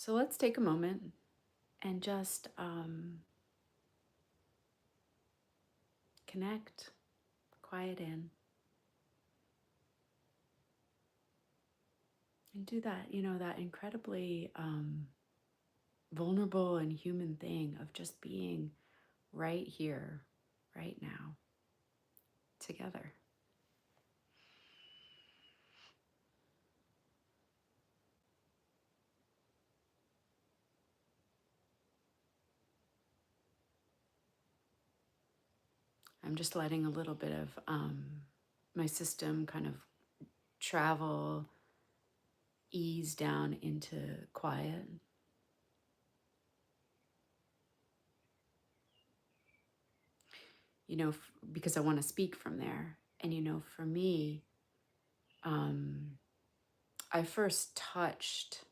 So let's take a moment and just connect, quiet in, and do that, that incredibly vulnerable and human thing of just being right here, right now, together. I'm just letting a little bit of my system kind of travel, ease down into quiet. Because I want to speak from there. And, for me, I first touched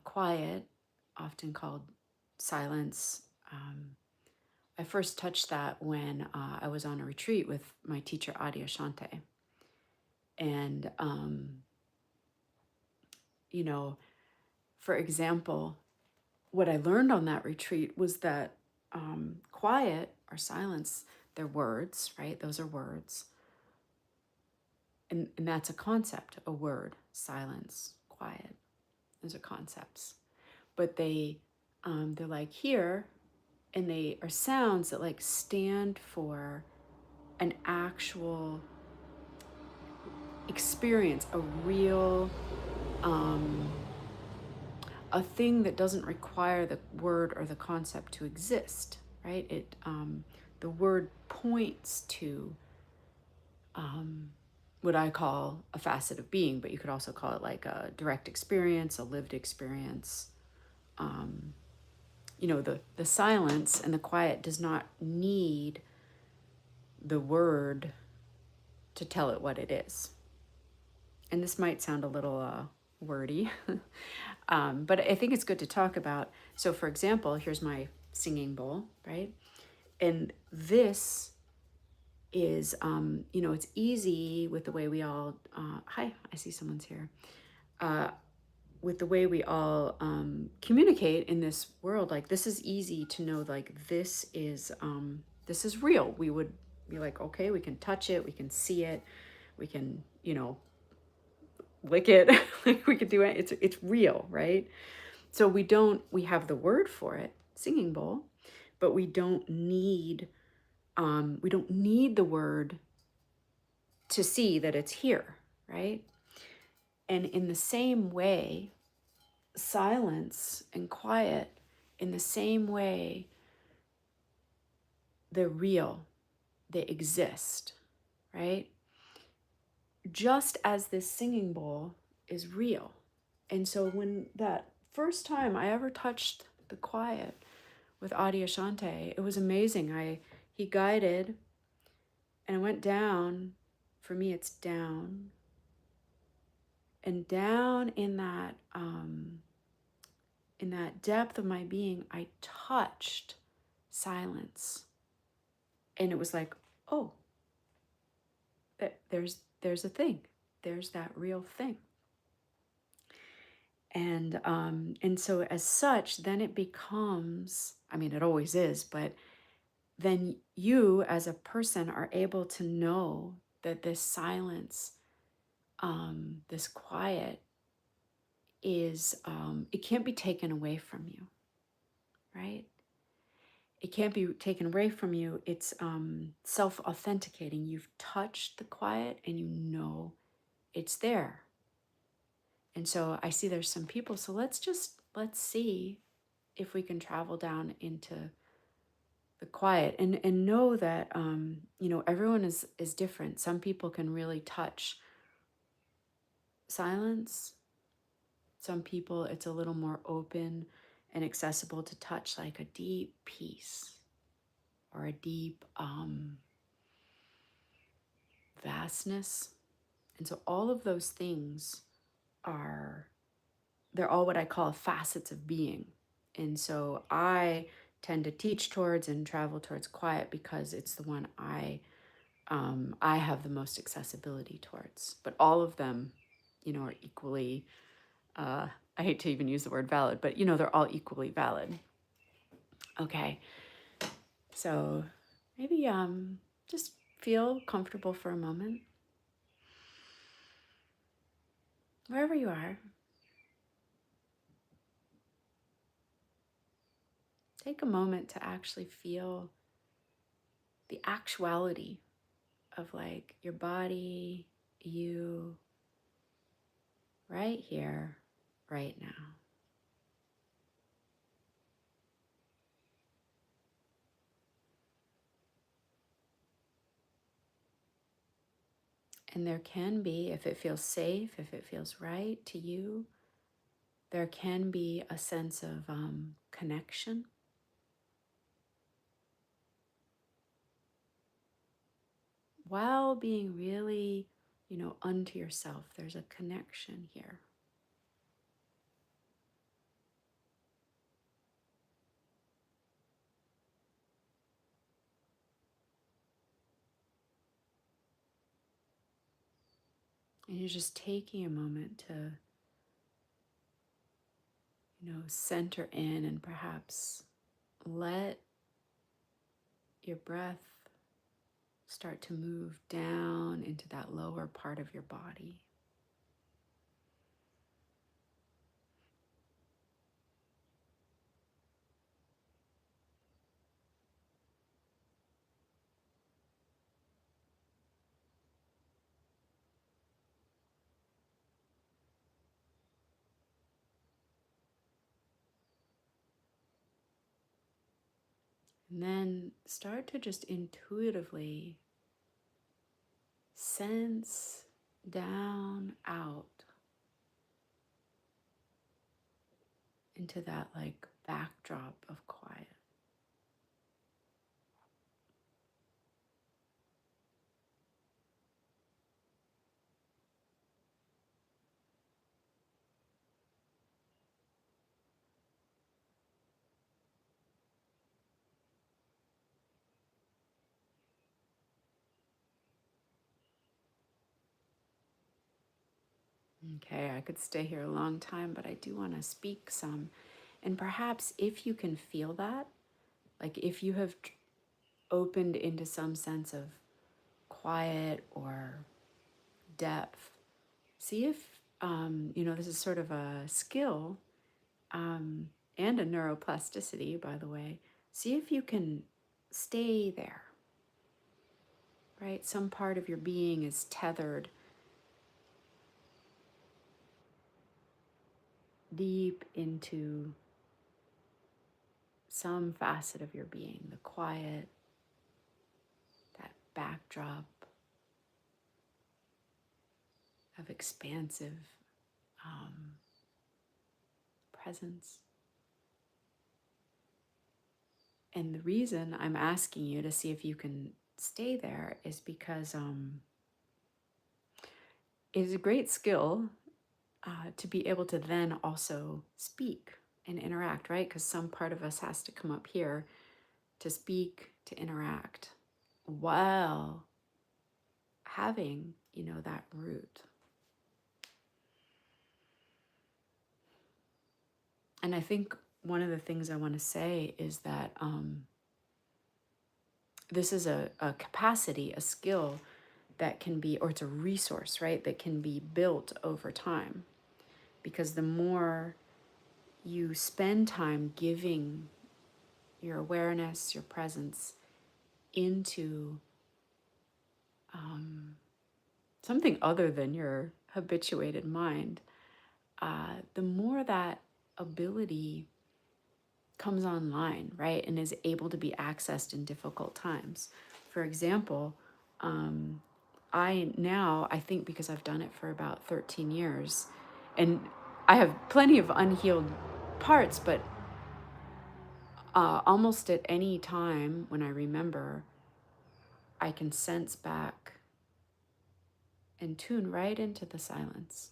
quiet, often called silence. I first touched that when I was on a retreat with my teacher, Adyashanti. And, for example, what I learned on that retreat was that quiet or silence, they're words, right? Those are words. And that's a concept, a word, silence, quiet. Those are concepts. But they're like here, and they are sounds that like stand for an actual experience, a real, a thing that doesn't require the word or the concept to exist, right? The word points to what I call a facet of being, but you could also call it like a direct experience, a lived experience. The silence and the quiet does not need the word to tell it what it is. And this might sound a little wordy, but I think it's good to talk about. So, for example, here's my singing bowl, right? And this is, it's easy with the way we all, hi, I see someone's here. With the way we all communicate in this world, like this is easy to know, like this is real. We would be like, okay, we can touch it, we can see it, we can, lick it, like we could do it. It's real, right? So we have the word for it, singing bowl, but we don't need the word to see that it's here, right? And in the same way, silence and quiet, in the same way, they're real, they exist, right? Just as this singing bowl is real. And so when that first time I ever touched the quiet with Adyashanti, it was amazing. He guided, and I went down. For me, it's down. And down in that depth of my being, I touched silence. And it was like, oh, there's a thing. There's that real thing. And so as such, then it becomes, I mean, it always is, but then you as a person are able to know that this silence, this quiet is, it can't be taken away from you, right? It can't be taken away from you. It's self-authenticating. You've touched the quiet and you know it's there. And so I see there's some people. So let's see if we can travel down into the quiet and know that, everyone is different. Some people can really touch silence. Some people, it's a little more open and accessible to touch like a deep peace or a deep vastness. And so all of those things they're all what I call facets of being. And so I tend to teach towards and travel towards quiet because it's the one I have the most accessibility towards. But all of them, are equally I hate to even use the word valid, but they're all equally valid. Okay. So maybe just feel comfortable for a moment. Wherever you are, take a moment to actually feel the actuality of like your body, you, right here, right now. And there can be, if it feels safe, if it feels right to you, there can be a sense of connection while being really, unto yourself. There's a connection here. And you're just taking a moment to, center in and perhaps let your breath start to move down into that lower part of your body. And then start to just intuitively sense down out into that like backdrop of quiet. Okay, I could stay here a long time, but I do want to speak some. And perhaps if you can feel that, like if you have opened into some sense of quiet or depth, see if, this is sort of a skill and a neuroplasticity, by the way. See if you can stay there, right? Some part of your being is tethered deep into some facet of your being, the quiet, that backdrop of expansive presence. And the reason I'm asking you to see if you can stay there is because it is a great skill to be able to then also speak and interact, right? Because some part of us has to come up here to speak, to interact, while having, that root. And I think one of the things I want to say is that this is a capacity, a skill that can be, or it's a resource, right, that can be built over time. Because the more you spend time giving your awareness, your presence into something other than your habituated mind, the more that ability comes online, right, and is able to be accessed in difficult times. For example, I think because I've done it for about 13 years, and I have plenty of unhealed parts, but almost at any time when I remember, I can sense back and tune right into the silence.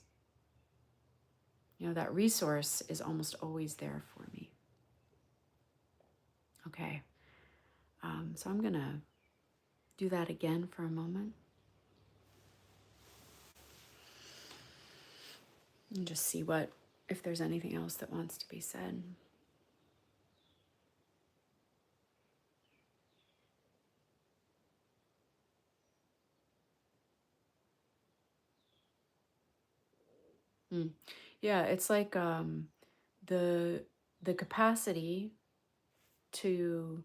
That resource is almost always there for me. Okay. So I'm going to do that again for a moment and just see what if there's anything else that wants to be said. Mm. Yeah, it's like the the capacity to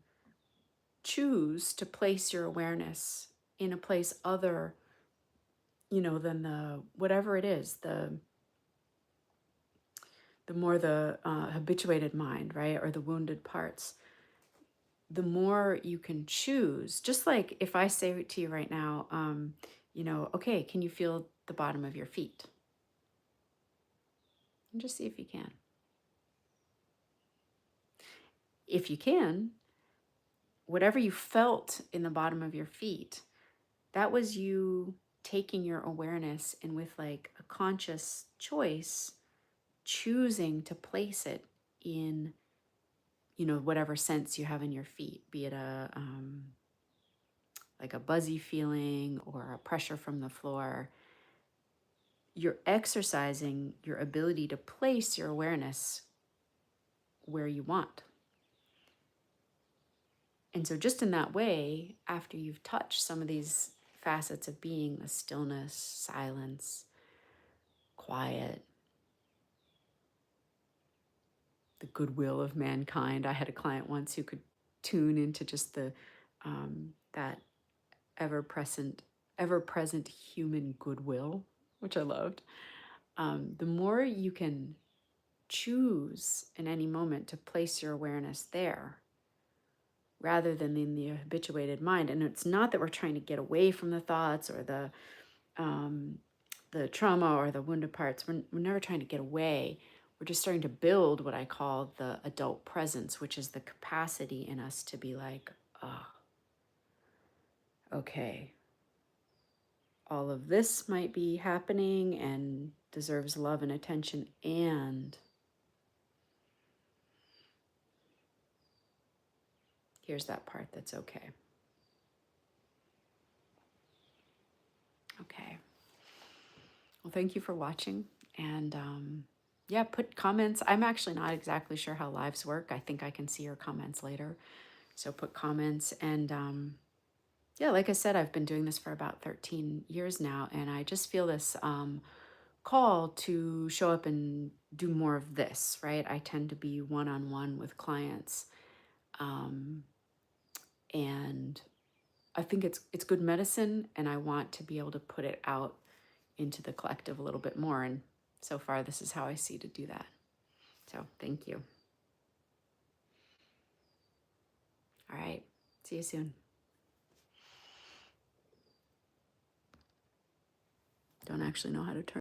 choose to place your awareness in a place other, than the whatever it is, the more the habituated mind, right, or the wounded parts. The more you can choose, just like if I say to you right now, okay, can you feel the bottom of your feet? And just see if you can. If you can, whatever you felt in the bottom of your feet, that was you taking your awareness and with like a conscious choice, choosing to place it in, whatever sense you have in your feet, be it like a buzzy feeling or a pressure from the floor. You're exercising your ability to place your awareness where you want. And so, just in that way, after you've touched some of these facets of being, the stillness, silence, quiet, the goodwill of mankind. I had a client once who could tune into just the that ever present human goodwill, which I loved. The more you can choose in any moment to place your awareness there rather than in the habituated mind. And it's not that we're trying to get away from the thoughts or the trauma or the wounded parts. We're never trying to get away. We're just starting to build what I call the adult presence, which is the capacity in us to be like, oh, okay, all of this might be happening and deserves love and attention, and here's that part that's okay. Okay. Well, thank you for watching. And yeah, put comments. I'm actually not exactly sure how lives work. I think I can see your comments later. So put comments. And yeah, like I said, I've been doing this for about 13 years now. And I just feel this call to show up and do more of this, right? I tend to be one-on-one with clients. And I think it's good medicine. And I want to be able to put it out into the collective a little bit more. And so far, this is how I see to do that. So thank you. All right. See you soon. Don't actually know how to turn